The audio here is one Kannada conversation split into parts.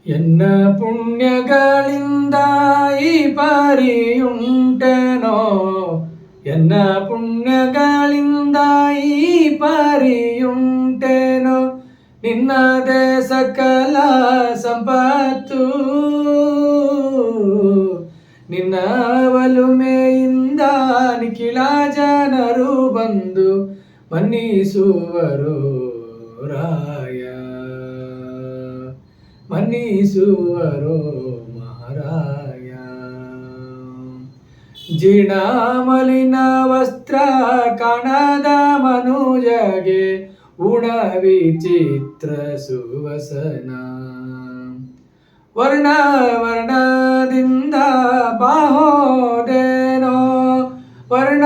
ಎನ್ನ ಪುಣ್ಯಗಳಿಂದ ಈ ಪರಿಯುಂಟೆನೋ, ಎನ್ನ ಪುಣ್ಯಗಳಿಂದ ಈ ಪರಿಯುಂಟೆನೋ, ನಿನ್ನದೇ ಸಕಲ ಸಂಪತ್ತು. ನಿನ್ನ ಒಲುಮೆಯಿಂದ ನಿಖಿಲ ಜನರು ಬಂದು ಮನ್ನಿಸುವರು ರಾಯ, ಮನ್ನಿಸುವರು ಮಹಾರಾಯ. ಜೀರ್ಣ ಮಲಿನ ವಸ್ತ್ರ ಕಾಣದ ಮನುಜಗೆ ಉಣ ವಿಚಿತ್ರ ಸುವಸನ. ವರ್ಣ ವರ್ಣದಿಂದ ಬಾಹೋದೇನೋ, ವರ್ಣ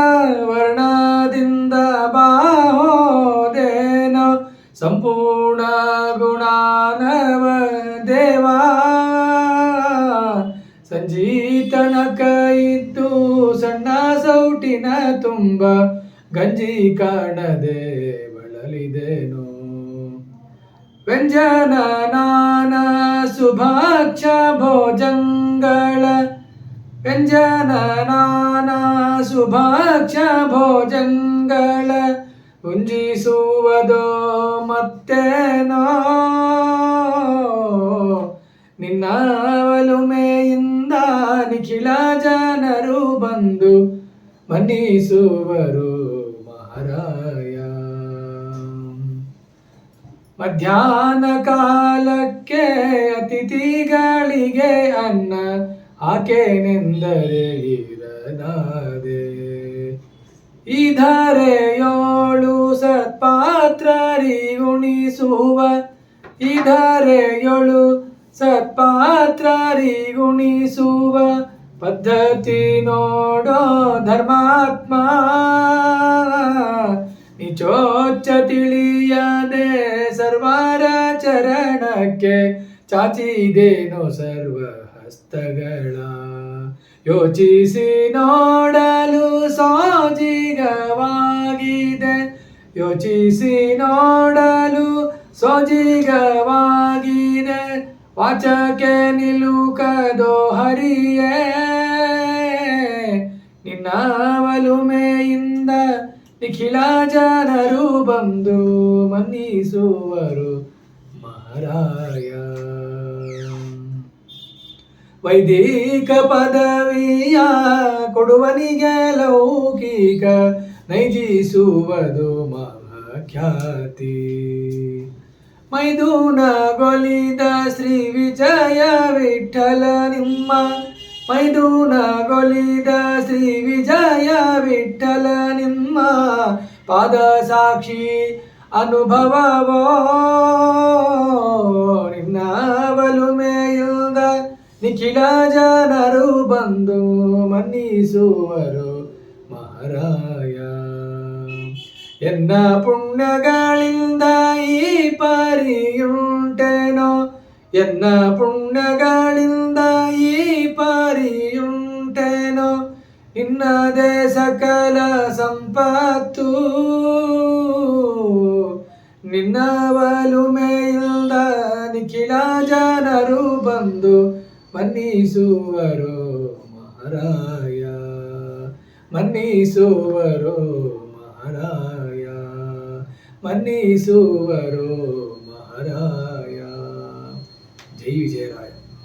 ವರ್ಣದಿಂದ ಬಾಹೋದೇನೋ, ಸಂಪೂರ್ಣ ಗುಣಾನವ ದೇವಾ. ಸಂಜೀತನಕ ಇದ್ದು ಸಣ್ಣ ಸೌಟಿನ ತುಂಬ ಗಂಜಿ ಕಾಣದೆ ಬಳಲಿದೇನೋ. ವ್ಯಂಜನ ನಾನ ಸುಭಾಕ್ಷ ಭೋಜಂಗಳ, ವ್ಯಂಜನ ನಾನ ಸುಭಾಕ್ಷ ಭೋಜಂಗಳ, ಉಂಜಿಸುವುದೋ ಮತ್ತೇನೋ. ನಿನ್ನ ಒಲುಮೆಯಿಂದ ನಿಖಿಲ ಜನರು ಬಂದು ಮನ್ನಿಸುವರು ಮಹಾರಾಯ. ಮಧ್ಯಾಹ್ನ ಕಾಲಕ್ಕೆ ಅತಿಥಿಗಳಿಗೆ ಅನ್ನ ಆಕೆನೆಂದರೆ ಇರದಾದೆ. ಈ ಧಾರೆಯೋಳು ಸತ್ಪಾತ್ರರಿಗುಣಿಸುವ, ಈ ಧಾರೆಯೋಳು ಸತ್ಪಾತ್ರರಿಗುಣಿಸುವ ಪದ್ಧತಿ ನೋಡೋ ಧರ್ಮಾತ್ಮ. ನಿಚೋಚ್ಚ ತಿಳಿಯದೆ ಸರ್ವರ ಚರಣಕ್ಕೆ ಚಾಚಿದೇನೋ ಸರ್ವ ಹಸ್ತಗಳ. ಯೋಚಿಸಿ ನೋಡಲು ಸೋಜಿಗವಾಗಿದೆ, ಯೋಚಿಸಿ ನೋಡಲು ಸೋಜಿಗವಾಗಿದೆ. ವಾಚಕ್ಕೆ ನಿಲುಕದೋ ಹರಿಯೇ, ನಿನ್ನ ಒಲುಮೆಯಿಂದ ನಿಖಿಲ ಜನರು ಬಂದು ಮನ್ನಿಸುವರು ಮಹಾರಾಯ. ವೈದಿಕ ಪದವಿಯ ಕೊಡುವನಿಗೆ ಲೌಕಿಕ ನೈಜಿಸುವುದು ಮಹಾಖ್ಯಾತಿ. ಮೈದುನಗೊಲಿದ ಶ್ರೀ ವಿಜಯ ವಿಠಲ ನಿಮ್ಮ, ಮೈದುನಗೊಲಿದ ಶ್ರೀ ವಿಜಯ ವಿಠಲ ನಿಮ್ಮ ಪಾದ ಸಾಕ್ಷಿ ಅನುಭವವೋ. ನಿನ್ನ ಒಲುಮೆಯಿಂದ ನಿಖಿಲ ಜನರು ಬಂದು ಮನ್ನಿಸುವರು ಮಹಾರಾಯ. ಎನ್ನ ಪುಣ್ಯಗಳಿಂದ ಈ ಪರಿಯುಂಟೆನೋ, ಎನ್ನ ಪುಣ್ಯಗಳಿಂದ ಈ ಪರಿಯುಂಟೆನೋ, ನಿನ್ನದೇ ಸಕಲ ಸಂಪತ್ತು. ನಿನ್ನ ಒಲುಮೆಯಿಂದ ನಿಖಿಲ ಜನರು ಬಂದು ಮನ್ನಿಸುವರು ಮಹಾರಾಯ, ಮನ್ನಿಸುವರು ಮಹಾರಾಯ, ಮನ್ನಿಸುವರು ಮಹಾರಾಯ. ಜೈ ವಿಜಯರಾಯ.